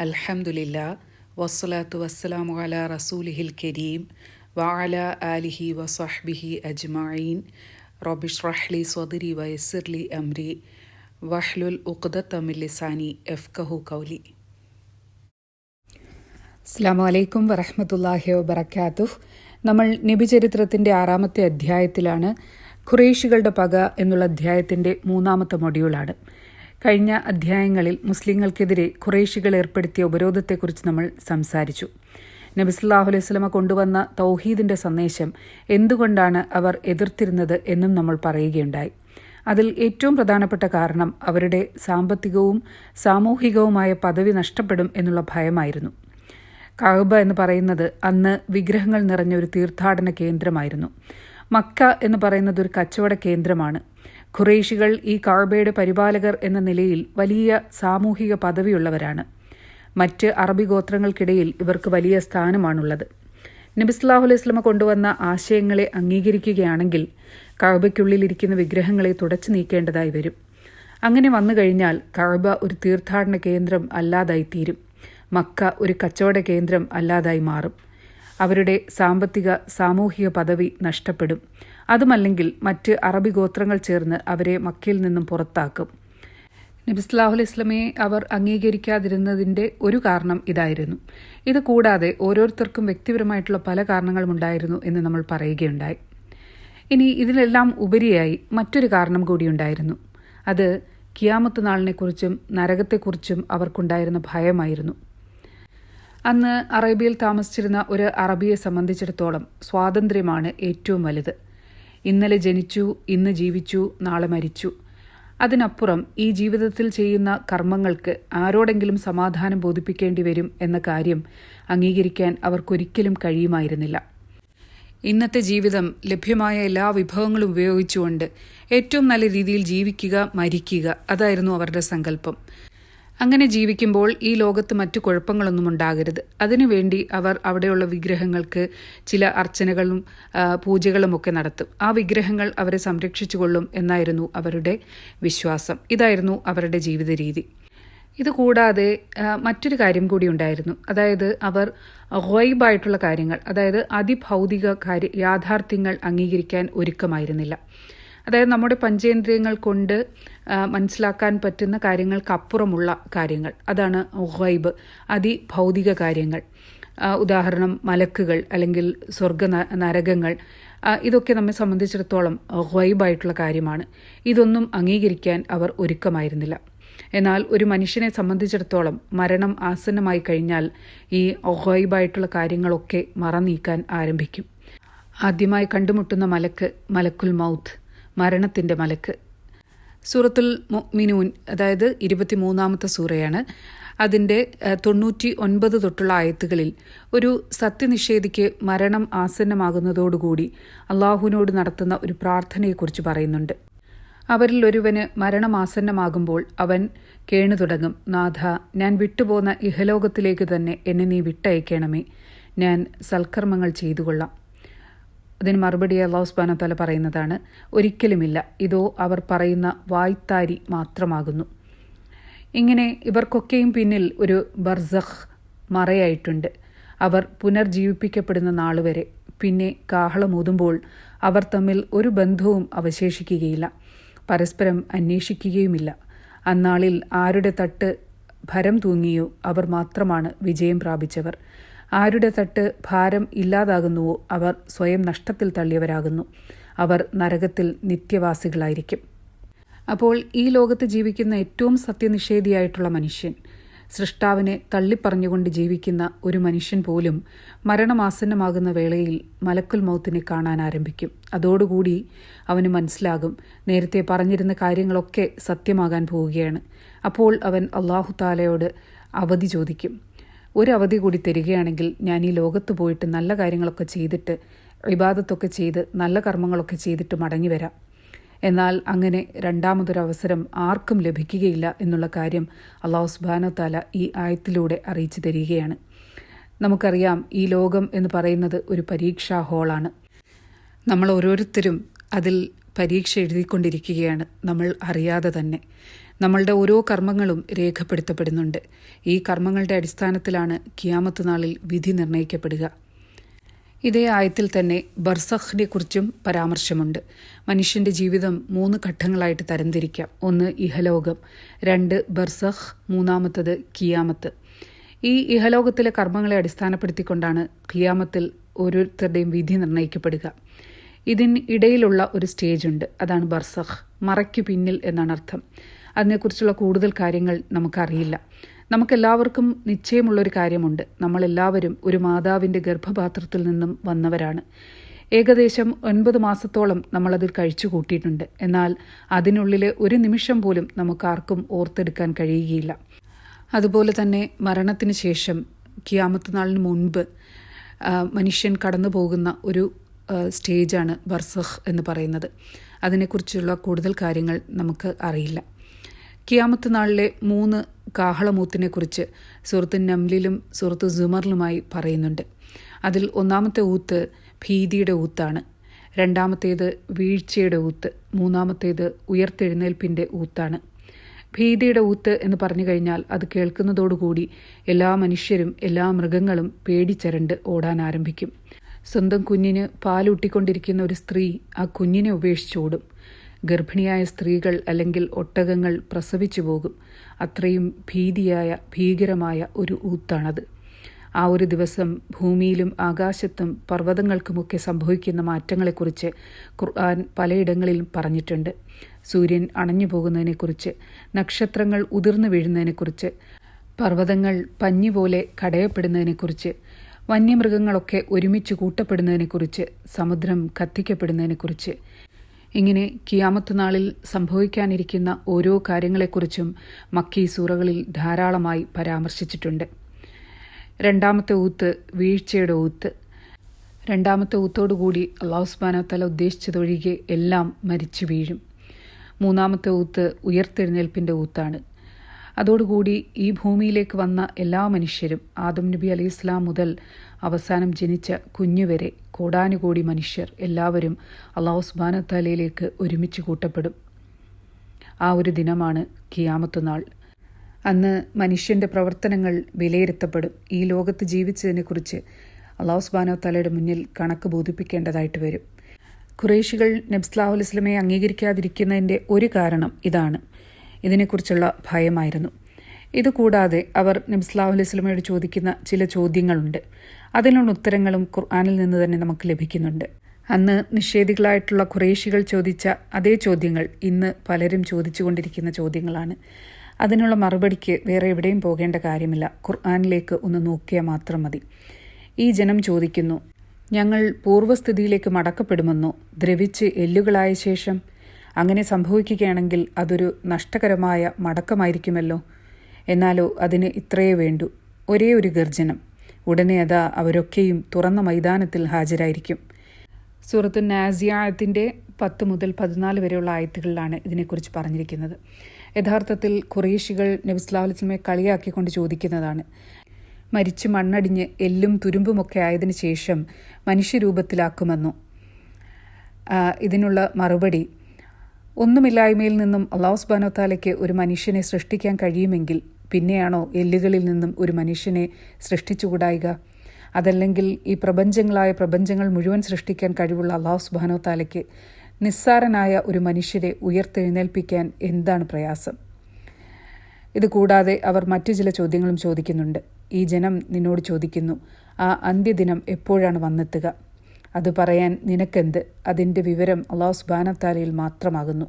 അൽഹംദുലില്ലാ വസ്സലാത്തു വസ്സലാമു അലാ റസൂലിഹിൽ കരീം വഅലാ ആലിഹി വസഹ്ബിഹി അജ്മഈൻ റബ്ബിശ്റഹ് ലി സ്വദ്രി വയസ്സിർ ലി അംരി വഹ്ലുൽ ഉഖ്ദത മിൻ ലിസാനി യഫ്ഖഹു ഖൗലി. അസ്സലാമു അലൈക്കും വറഹ്മത്തുള്ളാഹി വബറകാതുഹ്. നമ്മൾ നബിചരിത്രത്തിൻ്റെ 6-ാമത്തെ അധ്യായത്തിലാണ്. ഖുറൈശികളുടെ പക എന്നുള്ള അധ്യായത്തിൻ്റെ 3-ാമത്തെ മൊഡ്യൂളാണ്. കഴിഞ്ഞ അധ്യായങ്ങളിൽ മുസ്ലിങ്ങൾക്കെതിരെ ഖുറൈശികൾ ഏർപ്പെടുത്തിയ ഉപരോധത്തെക്കുറിച്ച് നമ്മൾ സംസാരിച്ചു. നബി സല്ലല്ലാഹു അലൈഹി വസല്ലമ കൊണ്ടുവന്ന തൗഹീദിൻ്റെ സന്ദേശം എന്തുകൊണ്ടാണ് അവർ എതിർത്തിരുന്നത് എന്നും നമ്മൾ പറയുകയുണ്ടായി. അതിൽ ഏറ്റവും പ്രധാനപ്പെട്ട കാരണം അവരുടെ സാമ്പത്തികവും സാമൂഹികവുമായ പദവി നഷ്ടപ്പെടും എന്നുള്ള ഭയമായിരുന്നു. കഅബ എന്ന് പറയുന്നത് അന്ന് വിഗ്രഹങ്ങൾ നിറഞ്ഞ ഒരു തീർത്ഥാടന കേന്ദ്രമായിരുന്നു. മക്ക എന്ന് പറയുന്നത് ഒരു കച്ചവട കേന്ദ്രമാണ്. ഖുറൈശികൾ ഈ കഅബയുടെ പരിപാലകർ എന്ന നിലയിൽ വലിയ സാമൂഹിക പദവിയുള്ളവരാണ്. മറ്റ് അറബി ഗോത്രങ്ങൾക്കിടയിൽ ഇവർക്ക് വലിയ സ്ഥാനമാണുള്ളത്. നബി സല്ലല്ലാഹു അലൈഹി വസല്ലമ കൊണ്ടുവന്ന ആശയങ്ങളെ അംഗീകരിക്കുകയാണെങ്കിൽ കഅബയ്ക്കുള്ളിലിരിക്കുന്ന വിഗ്രഹങ്ങളെ തുടച്ചു നീക്കേണ്ടതായി വരും. അങ്ങനെ വന്നു കഴിഞ്ഞാൽ കഅബ ഒരു തീർത്ഥാടന കേന്ദ്രം അല്ലാതായിത്തീരും. മക്ക ഒരു കച്ചവട കേന്ദ്രം അല്ലാതായി മാറും. അവരുടെ സാമ്പത്തിക സാമൂഹിക പദവി നഷ്ടപ്പെടും. അതുമല്ലെങ്കിൽ മറ്റ് അറബി ഗോത്രങ്ങൾ ചേർന്ന് അവരെ മക്കയിൽ നിന്നും പുറത്താക്കും. നബി സല്ലല്ലാഹു അലൈഹി വസല്ലമയെ അവർ അംഗീകരിക്കാതിരുന്നതിൻ്റെ ഒരു കാരണം ഇതായിരുന്നു. ഇത് കൂടാതെ ഓരോരുത്തർക്കും വ്യക്തിപരമായിട്ടുള്ള പല കാരണങ്ങളും ഉണ്ടായിരുന്നു എന്ന് നമ്മൾ പറയുകയുണ്ടായി. ഇനി ഇതിലെല്ലാം ഉപരിയായി മറ്റൊരു കാരണം കൂടിയുണ്ടായിരുന്നു. അത് ഖിയാമത്ത് നാളിനെക്കുറിച്ചും നരകത്തെക്കുറിച്ചും അവർക്കുണ്ടായിരുന്ന ഭയമായിരുന്നു. അന്ന് അറേബ്യയിൽ താമസിച്ചിരുന്ന ഒരു അറബിയെ സംബന്ധിച്ചിടത്തോളം സ്വാതന്ത്ര്യമാണ് ഏറ്റവും വലുത്. ഇന്നലെ ജനിച്ചു, ഇന്ന് ജീവിച്ചു, നാളെ മരിച്ചു. അതിനപ്പുറം ഈ ജീവിതത്തിൽ ചെയ്യുന്ന കർമ്മങ്ങൾക്ക് ആരോടെങ്കിലും സമാധാനം ബോധിപ്പിക്കേണ്ടി വരും എന്ന കാര്യം അംഗീകരിക്കാൻ അവർക്കൊരിക്കലും കഴിയുമായിരുന്നില്ല. ഇന്നത്തെ ജീവിതം ലഭ്യമായ എല്ലാ വിഭവങ്ങളും ഉപയോഗിച്ചുകൊണ്ട് ഏറ്റവും നല്ല രീതിയിൽ ജീവിക്കുക, മരിക്കുക, അതായിരുന്നു അവരുടെ സങ്കല്പം. അങ്ങനെ ജീവിക്കുമ്പോൾ ഈ ലോകത്ത് മറ്റു കുഴപ്പങ്ങളൊന്നും ഉണ്ടാകരുത്. അതിനുവേണ്ടി അവർ അവിടെയുള്ള വിഗ്രഹങ്ങൾക്ക് ചില അർച്ചനകളും പൂജകളുമൊക്കെ നടത്തും. ആ വിഗ്രഹങ്ങൾ അവരെ സംരക്ഷിച്ചുകൊള്ളും എന്നായിരുന്നു അവരുടെ വിശ്വാസം. ഇതായിരുന്നു അവരുടെ ജീവിത രീതി. ഇതുകൂടാതെ മറ്റൊരു കാര്യം കൂടി ഉണ്ടായിരുന്നു. അതായത് അവർ ഗൈബായിട്ടുള്ള കാര്യങ്ങൾ, അതായത് അതിഭൗതിക യാഥാർത്ഥ്യങ്ങൾ അംഗീകരിക്കാൻ ഒരുക്കമായിരുന്നില്ല. അതായത് നമ്മുടെ പഞ്ചേന്ദ്രിയങ്ങൾ കൊണ്ട് മനസ്സിലാക്കാൻ പറ്റുന്ന കാര്യങ്ങൾക്കപ്പുറമുള്ള കാര്യങ്ങൾ, അതാണ് ഗൈബ്, അതിഭൗതിക കാര്യങ്ങൾ. ഉദാഹരണം മലക്കുകൾ അല്ലെങ്കിൽ നരകങ്ങൾ, ഇതൊക്കെ നമ്മെ സംബന്ധിച്ചിടത്തോളം ഗൈബായിട്ടുള്ള കാര്യമാണ്. ഇതൊന്നും അംഗീകരിക്കാൻ അവർ ഒരുക്കമായിരുന്നില്ല. എന്നാൽ ഒരു മനുഷ്യനെ സംബന്ധിച്ചിടത്തോളം മരണം ആസന്നമായി കഴിഞ്ഞാൽ ഈ ഗൈബായിട്ടുള്ള കാര്യങ്ങളൊക്കെ മറനീക്കാൻ ആരംഭിക്കും. ആദ്യമായി കണ്ടുമുട്ടുന്ന മലക്ക് മലക്കുൽ മൗത്ത്, മരണത്തിൻ്റെ മലക്ക്. സൂറത്തുൽ മുഅ്മിനൂൻ, അതായത് 23-ാമത്തെ സൂറയാണ്. അതിൻ്റെ 99 തൊട്ടുള്ള ആയത്തുകളിൽ ഒരു സത്യനിഷേധിക്ക് മരണം ആസന്നമാകുന്നതോടുകൂടി അള്ളാഹുവിനോട് നടത്തുന്ന ഒരു പ്രാർത്ഥനയെക്കുറിച്ച് പറയുന്നുണ്ട്. അവരിൽ ഒരുവന് മരണം ആസന്നമാകുമ്പോൾ അവൻ കേണു തുടങ്ങും, നാഥ, ഞാൻ വിട്ടുപോകുന്ന ഇഹലോകത്തിലേക്ക് തന്നെ എന്നെ നീ വിട്ടയക്കണമേ, ഞാൻ സൽക്കർമ്മങ്ങൾ ചെയ്തുകൊള്ളാം. അതിന് മറുപടി അല്ലാഹു സുബ്ഹാനഹു വ തആല പറയുന്നതാണ്, ഒരിക്കലുമില്ല, ഇതോ അവർ പറയുന്ന വായ്ത്താരി മാത്രമാകുന്നു. ഇങ്ങനെ ഇവർക്കൊക്കെയും പിന്നിൽ ഒരു ബർസഖ് മറയായിട്ടുണ്ട്. അവർ പുനർജീവിപ്പിക്കപ്പെടുന്ന നാളുവരെ. പിന്നെ കാഹളമൂതുമ്പോൾ അവർ തമ്മിൽ ഒരു ബന്ധവും അവശേഷിക്കുകയില്ല, പരസ്പരം അന്വേഷിക്കുകയുമില്ല. അന്നാളിൽ ആരുടെ തട്ട് ഭരം തൂങ്ങിയോ അവർ മാത്രമാണ് വിജയം പ്രാപിച്ചവർ. ആരുടെ തട്ട് ഭാരം ഇല്ലാതാകുന്നുവോ അവർ സ്വയം നഷ്ടത്തിൽ തള്ളിയവരാകുന്നു. അവർ നരകത്തിൽ നിത്യവാസികളായിരിക്കും. അപ്പോൾ ഈ ലോകത്ത് ജീവിക്കുന്ന ഏറ്റവും സത്യനിഷേധിയായിട്ടുള്ള മനുഷ്യൻ, സൃഷ്ടാവിനെ തള്ളിപ്പറഞ്ഞുകൊണ്ട് ജീവിക്കുന്ന ഒരു മനുഷ്യൻ പോലും മരണമാസന്നമാകുന്ന വേളയിൽ മലക്കുൽ മൗത്തിനെ കാണാൻ ആരംഭിക്കും. അതോടുകൂടി അവന് മനസ്സിലാകും നേരത്തെ പറഞ്ഞിരുന്ന കാര്യങ്ങളൊക്കെ സത്യമാകാൻ പോവുകയാണ്. അപ്പോൾ അവൻ അല്ലാഹു തആലയോട് അവധി ചോദിക്കും. ഒരു അവധി കൂടി തരികയാണെങ്കിൽ ഞാൻ ഈ ലോകത്ത് പോയിട്ട് നല്ല കാര്യങ്ങളൊക്കെ ചെയ്തിട്ട്, ഇബാദത്തൊക്കെ ചെയ്ത് നല്ല കർമ്മങ്ങളൊക്കെ ചെയ്തിട്ട് മടങ്ങി വരാം. എന്നാൽ അങ്ങനെ രണ്ടാമതൊരവസരം ആർക്കും ലഭിക്കുകയില്ല എന്നുള്ള കാര്യം അല്ലാഹു സുബ്ഹാനഹു വ തആല ഈ ആയത്തിലൂടെ അറിയിച്ചു തരികയാണ്. നമുക്കറിയാം, ഈ ലോകം എന്ന് പറയുന്നത് ഒരു പരീക്ഷാ ഹാളാണ്. നമ്മൾ ഓരോരുത്തരും അതിൽ പരീക്ഷ എഴുതിക്കൊണ്ടിരിക്കുകയാണ്, നമ്മൾ അറിയാതെ തന്നെ. നമ്മളുടെ ഓരോ കർമ്മങ്ങളും രേഖപ്പെടുത്തപ്പെടുന്നുണ്ട്. ഈ കർമ്മങ്ങളുടെ അടിസ്ഥാനത്തിലാണ് ഖിയാമത്ത് നാളിൽ വിധി നിർണ്ണയിക്കപ്പെടുക. ഇതേ ആയത്തിൽ തന്നെ ബർസഖിനെ കുറിച്ചും പരാമർശമുണ്ട്. മനുഷ്യൻ്റെ ജീവിതം 3 ഘട്ടങ്ങളായിട്ട് തരംതിരിക്കാം. 1 ഇഹലോകം, 2 ബർസഖ്, 3 ഖിയാമത്ത്. ഈ ഇഹലോകത്തിലെ കർമ്മങ്ങളെ അടിസ്ഥാനപ്പെടുത്തിക്കൊണ്ടാണ് ഖിയാമത്തിൽ ഓരോരുത്തരുടെയും വിധി നിർണ്ണയിക്കപ്പെടുക. ഇതിന് ഇടയിലുള്ള ഒരു സ്റ്റേജ് ഉണ്ട്, അതാണ് ബർസഖ്. മറയ്ക്കു പിന്നിൽ എന്നാണ് അർത്ഥം. അതിനെക്കുറിച്ചുള്ള കൂടുതൽ കാര്യങ്ങൾ നമുക്കറിയില്ല. നമുക്കെല്ലാവർക്കും നിശ്ചയമുള്ളൊരു കാര്യമുണ്ട്, നമ്മളെല്ലാവരും ഒരു മാതാവിൻ്റെ ഗർഭപാത്രത്തിൽ നിന്നും വന്നവരാണ്. ഏകദേശം 9 മാസത്തോളം നമ്മളതിൽ കഴിച്ചു കൂട്ടിയിട്ടുണ്ട്. എന്നാൽ അതിനുള്ളിലെ ഒരു നിമിഷം പോലും നമുക്കാർക്കും ഓർത്തെടുക്കാൻ കഴിയുകയില്ല. അതുപോലെ തന്നെ മരണത്തിന് ശേഷം ഖിയാമത്ത് നാളിന് മുൻപ് മനുഷ്യൻ കടന്നു പോകുന്ന ഒരു സ്റ്റേജാണ് ബർസഖ് എന്ന് പറയുന്നത്. അതിനെക്കുറിച്ചുള്ള കൂടുതൽ കാര്യങ്ങൾ നമുക്ക് അറിയില്ല. ഖിയാമത്ത് നാളിലെ 3 കാഹളമൂത്തിനെക്കുറിച്ച് സൂറത്ത് നംലിലും സൂറത്ത് സുമറിലുമായി പറയുന്നുണ്ട്. അതിൽ 1-ാമത്തെ ഊത്ത് ഭീതിയുടെ ഊത്താണ്, 2-ാമത്തേത് വീഴ്ചയുടെ ഊത്ത്, 3-ാമത്തേത് ഉയർത്തെഴുന്നേൽപ്പിൻ്റെ ഊത്താണ്. ഭീതിയുടെ ഊത്ത് എന്ന് പറഞ്ഞു കഴിഞ്ഞാൽ അത് കേൾക്കുന്നതോടുകൂടി എല്ലാ മനുഷ്യരും എല്ലാ മൃഗങ്ങളും പേടിച്ചരണ്ട് ഓടാൻ ആരംഭിക്കും. സ്വന്തം കുഞ്ഞിന് പാലൂട്ടിക്കൊണ്ടിരിക്കുന്ന ഒരു സ്ത്രീ ആ കുഞ്ഞിനെ ഉപേക്ഷിച്ചോടും. ഗർഭിണിയായ സ്ത്രീകൾ അല്ലെങ്കിൽ ഒട്ടകങ്ങൾ പ്രസവിച്ചു പോകും. അത്രയും ഭീകരമായ ഒരു ഊത്താണത്. ആ ഒരു ദിവസം ഭൂമിയിലും ആകാശത്തും പർവ്വതങ്ങൾക്കുമൊക്കെ സംഭവിക്കുന്ന മാറ്റങ്ങളെക്കുറിച്ച് ഖുർആൻ പലയിടങ്ങളിലും പറഞ്ഞിട്ടുണ്ട്. സൂര്യൻ അണഞ്ഞു പോകുന്നതിനെക്കുറിച്ച്, നക്ഷത്രങ്ങൾ ഉതിർന്നു വീഴുന്നതിനെക്കുറിച്ച്, പർവ്വതങ്ങൾ പഞ്ഞിപോലെ കടയപ്പെടുന്നതിനെക്കുറിച്ച്, വന്യമൃഗങ്ങളൊക്കെ ഒരുമിച്ച് കൂട്ടപ്പെടുന്നതിനെക്കുറിച്ച്, സമുദ്രം കത്തിക്കപ്പെടുന്നതിനെക്കുറിച്ച്. ഇങ്ങനെ ഖിയാമത്ത് നാളിൽ സംഭവിക്കാനിരിക്കുന്ന ഓരോ കാര്യങ്ങളെക്കുറിച്ചും മക്കി സൂറകളിൽ ധാരാളമായി പരാമർശിച്ചിട്ടുണ്ട്. 2-ാമത്തെ ഊത്ത് വീഴ്ചയുടെ ഊത്ത്. 2-ാമത്തെ ഊത്തോടുകൂടി അല്ലാഹു സുബ്ഹാനഹു വ തആല ഉദ്ദേശിച്ചതൊഴികെ എല്ലാം മരിച്ചു വീഴും. 3-ാമത്തെ ഊത്ത് ഉയർത്തെഴുന്നേൽപ്പിൻ്റെ ഊത്താണ്. അതോടുകൂടി ഈ ഭൂമിയിലേക്ക് വന്ന എല്ലാ മനുഷ്യരും, ആദം നബി അലൈഹി ഇസ്ലാം മുതൽ അവസാനം ജനിച്ച കുഞ്ഞുവരെ കോടാനുകോടി മനുഷ്യർ എല്ലാവരും അല്ലാഹു സുബ്ഹാനഹു വ തആലയിലേക്ക് ഒരുമിച്ച് കൂട്ടപ്പെടും. ആ ഒരു ദിനമാണ് ഖിയാമത്ത് നാൾ. അന്ന് മനുഷ്യൻ്റെ പ്രവർത്തനങ്ങൾ വിലയിരുത്തപ്പെടും. ഈ ലോകത്ത് ജീവിച്ചതിനെക്കുറിച്ച് അല്ലാഹു സുബ്ഹാനഹു വ തആലയുടെ മുന്നിൽ കണക്ക് ബോധിപ്പിക്കേണ്ടതായിട്ട് വരും. ഖുറൈശികൾ നബി സല്ലല്ലാഹു അലൈഹി വസല്ലമയെ അംഗീകരിക്കാതിരിക്കുന്നതിൻ്റെ ഒരു കാരണം ഇതാണ്. ഇതിനെക്കുറിച്ചുള്ള ഭയമായിരുന്നു. ഇതുകൂടാതെ അവർ നബി സല്ലല്ലാഹു അലൈഹി വസല്ലമയോട് ചോദിക്കുന്ന ചില ചോദ്യങ്ങളുണ്ട്. അതിനുള്ള ഉത്തരങ്ങളും ഖുർആനിൽ നിന്ന് തന്നെ നമുക്ക് ലഭിക്കുന്നുണ്ട്. അന്ന് നിഷേധികളായിട്ടുള്ള ഖുറൈശികൾ ചോദിച്ച അതേ ചോദ്യങ്ങൾ ഇന്ന് പലരും ചോദിച്ചുകൊണ്ടിരിക്കുന്ന ചോദ്യങ്ങളാണ്. അതിനുള്ള മറുപടിക്ക് വേറെ എവിടെയും പോകേണ്ട കാര്യമില്ല, ഖുർആനിലേക്ക് ഒന്ന് നോക്കിയാൽ മാത്രം മതി. ഈ ജനം ചോദിക്കുന്നു, ഞങ്ങൾ പൂർവ്വസ്ഥിതിയിലേക്ക് മടക്കപ്പെടുമെന്നോ, ദ്രവിച്ച് എല്ലുകളായ ശേഷം? അങ്ങനെ സംഭവിക്കുകയാണെങ്കിൽ അതൊരു നഷ്ടകരമായ മടക്കമായിരിക്കുമല്ലോ. എന്നാലോ അതിന് ഇത്രയേ വേണ്ടൂ, ഒരേ ഒരു ഗർജനം. ഉടനെ അതാ അവരൊക്കെയും തുറന്ന മൈതാനത്തിൽ ഹാജരായിരിക്കും. സൂറത്ത് നാസിയാത്തിൻ്റെ 10 മുതൽ 14 വരെയുള്ള ആയത്തുകളിലാണ് ഇതിനെക്കുറിച്ച് പറഞ്ഞിരിക്കുന്നത്. യഥാർത്ഥത്തിൽ ഖുറൈശികൾ നബി സല്ലല്ലാഹു അലൈഹി വസല്ലമയെ കളിയാക്കിക്കൊണ്ട് ചോദിക്കുന്നതാണ്, മരിച്ച് മണ്ണടിഞ്ഞ് എല്ലും തുരുമ്പുമൊക്കെ ആയതിനു ശേഷം മനുഷ്യരൂപത്തിലാക്കുമെന്നോ? ഇതിനുള്ള മറുപടി, ഒന്നുമില്ലായ്മയിൽ നിന്നും അല്ലാഹു സുബ്ഹാനഹു വ തആലയ്ക്ക് ഒരു മനുഷ്യനെ സൃഷ്ടിക്കാൻ കഴിയുമെങ്കിൽ പിന്നെയാണോ എല്ലുകളിൽ നിന്നും ഒരു മനുഷ്യനെ സൃഷ്ടിച്ചുകൂടായിക? അതല്ലെങ്കിൽ ഈ പ്രപഞ്ചങ്ങൾ മുഴുവൻ സൃഷ്ടിക്കാൻ കഴിവുള്ള അല്ലാഹു സുബ്ഹാനഹു വ തആലയ്ക്ക് നിസ്സാരനായ ഒരു മനുഷ്യരെ ഉയർത്തെഴുന്നേൽപ്പിക്കാൻ എന്താണ് പ്രയാസം? ഇതുകൂടാതെ അവർ മറ്റു ചില ചോദ്യങ്ങളും ചോദിക്കുന്നുണ്ട്. ഈ ജനം നിന്നോട് ചോദിക്കുന്നു, ആ അന്ത്യദിനം എപ്പോഴാണ് വന്നെത്തുക? അത് പറയാൻ നിനക്കെന്ത്? അതിൻ്റെ വിവരം അല്ലാഹു സുബ്ഹാനഹു വ തആലയിൽ മാത്രമാകുന്നു.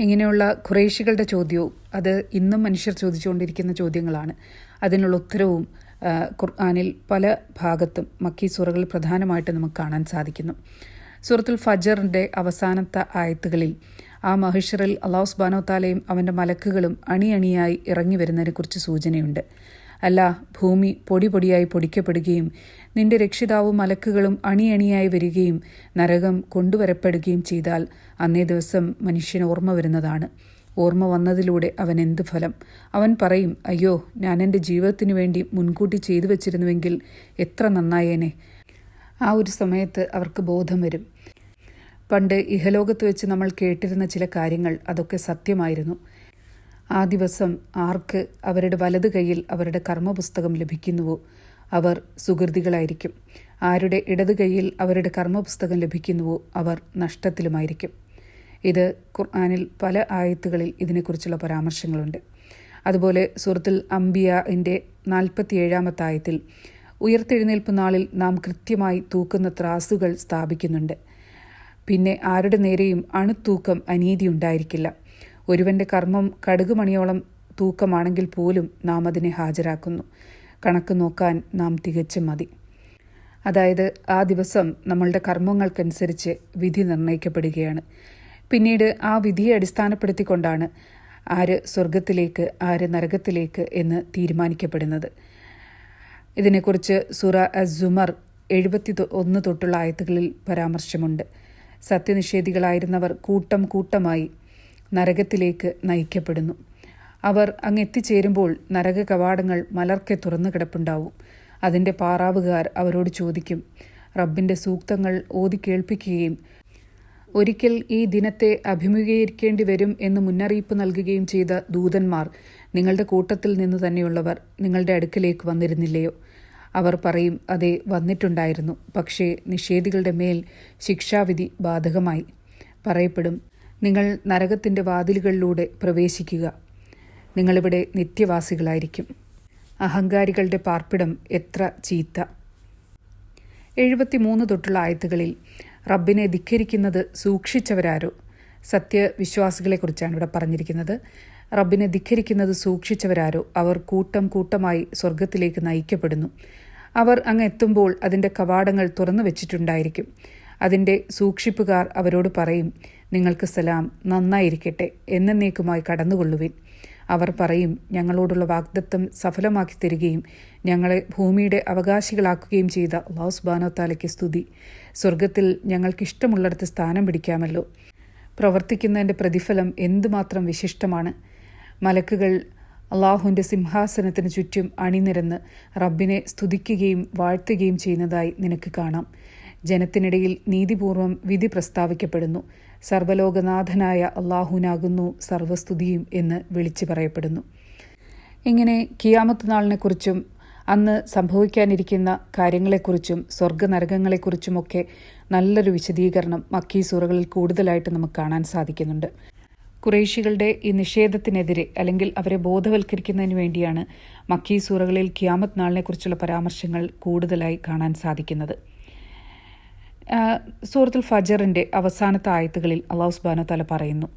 ഇങ്ങനെയുള്ള ഖുറൈശികളുടെ ചോദ്യവും അത് ഇന്നും മനുഷ്യർ ചോദിച്ചുകൊണ്ടിരിക്കുന്ന ചോദ്യങ്ങളാണ്. അതിനുള്ള ഉത്തരവും ഖുർആനിൽ പല ഭാഗത്തും മക്കി സൂറകളിൽ പ്രധാനമായിട്ട് നമുക്ക് കാണാൻ സാധിക്കുന്നു. സൂറത്തുൽ ഫജറിൻ്റെ അവസാനത്തെ ആയത്തുകളിൽ ആ മഹിഷറിൽ അല്ലാഹു സുബ്ഹാനഹു വ തആലയും അവൻ്റെ മലക്കുകളും അണിയണിയായി ഇറങ്ങി വരുന്നതിനെക്കുറിച്ച് സൂചനയുണ്ട്. അല്ല, ഭൂമി പൊടിയായി പൊടിക്കപ്പെടുകയും നിന്റെ രക്ഷിതാവും മലക്കുകളും അണിയണിയായി വരികയും നരകം കൊണ്ടുവരപ്പെടുകയും ചെയ്താൽ അന്നേ ദിവസം മനുഷ്യന് ഓർമ്മ വരുന്നതാണ്. ഓർമ്മ വന്നതിലൂടെ അവൻ എന്ത് ഫലം? അവൻ പറയും, അയ്യോ, ഞാൻ എൻ്റെ ജീവിതത്തിന് വേണ്ടി മുൻകൂട്ടി ചെയ്തു വച്ചിരുന്നുവെങ്കിൽ എത്ര നന്നായേനെ. ആ ഒരു സമയത്ത് അവർക്ക് ബോധം വരും. പണ്ട് ഇഹലോകത്ത് വെച്ച് നമ്മൾ കേട്ടിരുന്ന ചില കാര്യങ്ങൾ അതൊക്കെ സത്യമായിരുന്നു. ആ ദിവസം ആർക്ക് അവരുടെ വലത് കൈയിൽ അവരുടെ കർമ്മപുസ്തകം ലഭിക്കുന്നുവോ അവർ സുഹൃതികളായിരിക്കും. ആരുടെ ഇടത് കൈയിൽ അവരുടെ കർമ്മപുസ്തകം ലഭിക്കുന്നുവോ അവർ നഷ്ടത്തിലുമായിരിക്കും. ഇത് ഖുർആനിൽ പല ആയത്തുകളിൽ ഇതിനെക്കുറിച്ചുള്ള പരാമർശങ്ങളുണ്ട്. അതുപോലെ സൂറത്തുൽ അംബിയാഇൻ്റെ 47-ാമത്തെ ആയത്തിൽ ഉയർത്തെഴുന്നേൽപ്പ് നാളിൽ നാം കൃത്യമായി തൂക്കുന്ന ത്രാസുകൾ സ്ഥാപിക്കുന്നുണ്ട്. പിന്നെ ആരുടെ നേരെയും അണുത്തൂക്കം അനീതി ഉണ്ടായിരിക്കില്ല. ഒരുവൻ്റെ കർമ്മം കടുകുമണിയോളം തൂക്കമാണെങ്കിൽ പോലും നാം അതിനെ ഹാജരാക്കുന്നു. കണക്ക് നോക്കാൻ നാം തികച്ചും മതി. അതായത് ആ ദിവസം നമ്മളുടെ കർമ്മങ്ങൾക്കനുസരിച്ച് വിധി നിർണ്ണയിക്കപ്പെടുകയാണ്. പിന്നീട് ആ വിധിയെ അടിസ്ഥാനപ്പെടുത്തിക്കൊണ്ടാണ് ആര് സ്വർഗത്തിലേക്ക് ആര് നരകത്തിലേക്ക് എന്ന് തീരുമാനിക്കപ്പെടുന്നത്. ഇതിനെക്കുറിച്ച് സൂറ അസ്-സുമർ 71 തൊട്ടുള്ള ആയത്തുകളിൽ പരാമർശമുണ്ട്. സത്യനിഷേധികളായിരുന്നവർ കൂട്ടം കൂട്ടമായി നരകത്തിലേക്ക് നയിക്കപ്പെടുന്നു. അവർ അങ്ങ് എത്തിച്ചേരുമ്പോൾ നരക കവാടങ്ങൾ മലർക്കെ തുറന്നു കിടപ്പുണ്ടാവും. അതിൻ്റെ പാറാവുകാർ അവരോട് ചോദിക്കും. റബ്ബിൻ്റെ സൂക്തങ്ങൾ ഓതി കേൾപ്പിക്കുകയും ഒരിക്കൽ ഈ ദിനത്തെ അഭിമുഖീകരിക്കേണ്ടി വരും എന്ന് മുന്നറിയിപ്പ് നൽകുകയും ചെയ്ത ദൂതന്മാർ നിങ്ങളുടെ കൂട്ടത്തിൽ നിന്ന് തന്നെയുള്ളവർ നിങ്ങളുടെ അടുക്കലേക്ക് വന്നിരുന്നില്ലയോ? അവർ പറയും, അതെ, വന്നിട്ടുണ്ടായിരുന്നു. പക്ഷേ നിഷേധികളുടെ മേൽ ശിക്ഷാവിധി ബാധകമായി. പറയപ്പെടും, നിങ്ങൾ നരകത്തിൻ്റെ വാതിലുകളിലൂടെ പ്രവേശിക്കുക. നിങ്ങളിവിടെ നിത്യവാസികളായിരിക്കും. അഹങ്കാരികളുടെ പാർപ്പിടം എത്ര ചീത്ത. 73 തൊട്ടുള്ള ആയത്തുകളിൽ റബ്ബിനെ ധിക്കരിക്കുന്നത് സൂക്ഷിച്ചവരാരോ? സത്യവിശ്വാസികളെക്കുറിച്ചാണ് ഇവിടെ പറഞ്ഞിരിക്കുന്നത്. റബ്ബിനെ ധിക്കരിക്കുന്നത് സൂക്ഷിച്ചവരാരോ? അവർ കൂട്ടം കൂട്ടമായി സ്വർഗത്തിലേക്ക് നയിക്കപ്പെടുന്നു. അവർ അങ്ങ് എത്തുമ്പോൾ അതിൻ്റെ കവാടങ്ങൾ തുറന്നു വെച്ചിട്ടുണ്ടായിരിക്കും. അതിൻ്റെ സൂക്ഷിപ്പുകാർ അവരോട് പറയും, നിങ്ങൾക്ക് സലാം, നന്നായിരിക്കട്ടെ, എന്നേക്കുമായി കടന്നുകൊള്ളുവിൻ. അവർ പറയും, ഞങ്ങളോടുള്ള വാഗ്ദത്തം സഫലമാക്കി തരികയും ഞങ്ങളെ ഭൂമിയുടെ അവകാശികളാക്കുകയും ചെയ്ത അല്ലാഹു സുബ്ഹാനഹു വ തആലയ്ക്ക് സ്തുതി. സ്വർഗത്തിൽ ഞങ്ങൾക്കിഷ്ടമുള്ളിടത്ത് സ്ഥാനം പിടിക്കാമല്ലോ. പ്രവർത്തിക്കുന്നതിൻ്റെ പ്രതിഫലം എന്തുമാത്രം വിശിഷ്ടമാണ്. മലക്കുകൾ അള്ളാഹുവിൻ്റെ സിംഹാസനത്തിന് ചുറ്റും അണിനിരന്ന് റബ്ബിനെ സ്തുതിക്കുകയും വാഴ്ത്തുകയും ചെയ്യുന്നതായി നിനക്ക് കാണാം. ജനത്തിനിടയിൽ നീതിപൂർവം വിധി പ്രസ്താവിക്കപ്പെടുന്നു. സർവ്വലോകനാഥനായ അള്ളാഹുവിനാകുന്നു സർവസ്തുതിയും എന്ന് വിളിച്ചു പറയപ്പെടുന്നു. ഇങ്ങനെ ഖിയാമത്ത് നാളിനെക്കുറിച്ചും അന്ന് സംഭവിക്കാനിരിക്കുന്ന കാര്യങ്ങളെക്കുറിച്ചും സ്വർഗ്ഗനരകങ്ങളെക്കുറിച്ചുമൊക്കെ നല്ലൊരു വിശദീകരണം മക്കീ സൂറകളിൽ കൂടുതലായിട്ട് നമുക്ക് കാണാൻ സാധിക്കുന്നുണ്ട്. ഖുറൈശികളുടെ ഈ നിഷേധത്തിനെതിരെ അല്ലെങ്കിൽ അവരെ ബോധവൽക്കരിക്കുന്നതിന് വേണ്ടിയാണ് മക്കീ സൂറകളിൽ ഖിയാമത്ത് നാളിനെക്കുറിച്ചുള്ള പരാമർശങ്ങൾ കൂടുതലായി കാണാൻ സാധിക്കുന്നത്. സൂറത്തുൽ ഫജറിൻ്റെ അവസാനത്തെ ആയത്തുകളിൽ അല്ലാഹു സുബ്ഹാനഹു വ തആല പറയുന്നു,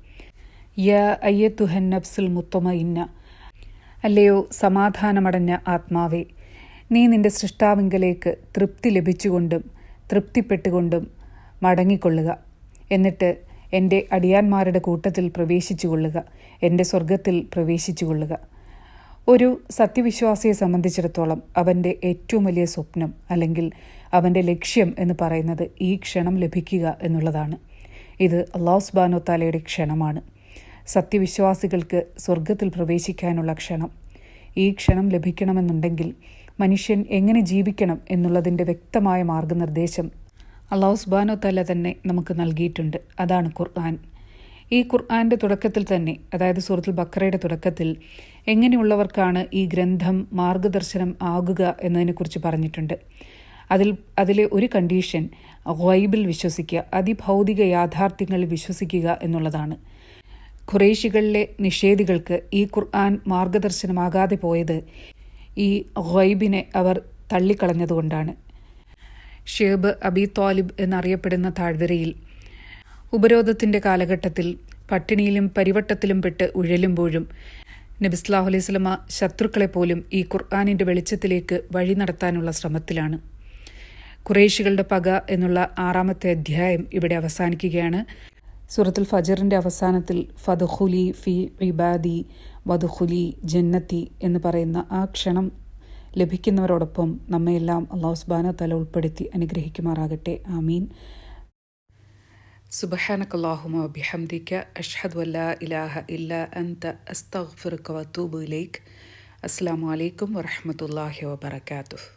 യാ അയ്യത്തുഹൻ നഫ്സുൽ മുത്മഇന്ന, അല്ലയോ സമാധാനമടഞ്ഞ ആത്മാവേ, നീ നിന്റെ സൃഷ്ടാവിങ്കലേക്ക് തൃപ്തി ലഭിച്ചുകൊണ്ടും തൃപ്തിപ്പെട്ടുകൊണ്ടും മടങ്ങിക്കൊള്ളുക. എന്നിട്ട് എൻ്റെ അടിയാന്മാരുടെ കൂട്ടത്തിൽ പ്രവേശിച്ചുകൊള്ളുക, എൻ്റെ സ്വർഗത്തിൽ പ്രവേശിച്ചുകൊള്ളുക. ഒരു സത്യവിശ്വാസിയെ സംബന്ധിച്ചിടത്തോളം അവൻ്റെ ഏറ്റവും വലിയ സ്വപ്നം അല്ലെങ്കിൽ അവൻ്റെ ലക്ഷ്യം എന്ന് പറയുന്നത് ഈ ക്ഷണം ലഭിക്കുക എന്നുള്ളതാണ്. ഇത് അല്ലാഹു സുബ്ഹാനഹു വ തആലയുടെ ക്ഷണമാണ്. സത്യവിശ്വാസികൾക്ക് സ്വർഗത്തിൽ പ്രവേശിക്കാനുള്ള ക്ഷണം. ഈ ക്ഷണം ലഭിക്കണമെന്നുണ്ടെങ്കിൽ മനുഷ്യൻ എങ്ങനെ ജീവിക്കണം എന്നുള്ളതിൻ്റെ വ്യക്തമായ മാർഗനിർദ്ദേശം അല്ലാഹു സുബ്ഹാനഹു വ തആല തന്നെ നമുക്ക് നൽകിയിട്ടുണ്ട്. അതാണ് ഖുർആൻ. ഈ ഖുർആൻ്റെ തുടക്കത്തിൽ തന്നെ, അതായത് സൂറത്തുൽ ബഖറയുടെ തുടക്കത്തിൽ എങ്ങനെയുള്ളവർക്കാണ് ഈ ഗ്രന്ഥം മാർഗദർശനം ആകുക എന്നതിനെക്കുറിച്ച് പറഞ്ഞിട്ടുണ്ട്. അതിലെ ഒരു കണ്ടീഷൻ ഗൈബിൽ വിശ്വസിക്കുക, അതിഭൗതിക യാഥാർത്ഥ്യങ്ങളിൽ വിശ്വസിക്കുക എന്നുള്ളതാണ്. ഖുറൈശികളിലെ നിഷേധികൾക്ക് ഈ ഖുർആൻ മാർഗദർശനമാകാതെ പോയത് ഈ ഗൈബിനെ അവർ തള്ളിക്കളഞ്ഞതുകൊണ്ടാണ്. ഷേബ് അബി ത്വാലിബ് എന്നറിയപ്പെടുന്ന താഴ്വരയിൽ ഉപരോധത്തിൻ്റെ കാലഘട്ടത്തിൽ പട്ടിണിയിലും പരിവട്ടത്തിലും പെട്ട് ഉഴലുമ്പോഴും നബി സല്ലല്ലാഹു അലൈഹി വസല്ലമ ശത്രുക്കളെപ്പോലും ഈ ഖുർആനിൻ്റെ വെളിച്ചത്തിലേക്ക് വഴി നടത്താനുള്ള ശ്രമത്തിലാണ്. ഖുറൈശികളുടെ പക എന്നുള്ള 6-ാമത്തെ അധ്യായം ഇവിടെ അവസാനിക്കുകയാണ്. സൂറത്തുൽ ഫജറിൻ്റെ അവസാനത്തിൽ ഫദ്ഖുലി ഫി ഇബാദി വദ്ഖുലി ജന്നത്തി എന്ന് പറയുന്ന ആ ക്ഷണം ലഭിക്കുന്നവരോടൊപ്പം നമ്മയെല്ലാം അല്ലാഹു സുബ്ഹാനഹു വ തആല ഉൾപ്പെടുത്തി അനുഗ്രഹിക്കുമാറാകട്ടെ. ആമീൻ. സുബ്ഹാനകല്ലാഹുമ്മ വബിഹംദിക അഷ്ഹദു അല്ലാ ഇലാഹ ഇല്ലാ അൻത അസ്തഗ്ഫിറുക വഅതൂബു ഇലൈക്. അസ്സലാമു അലൈക്കും വറഹ്മത്തുള്ളാഹി വബറകാതുഹു.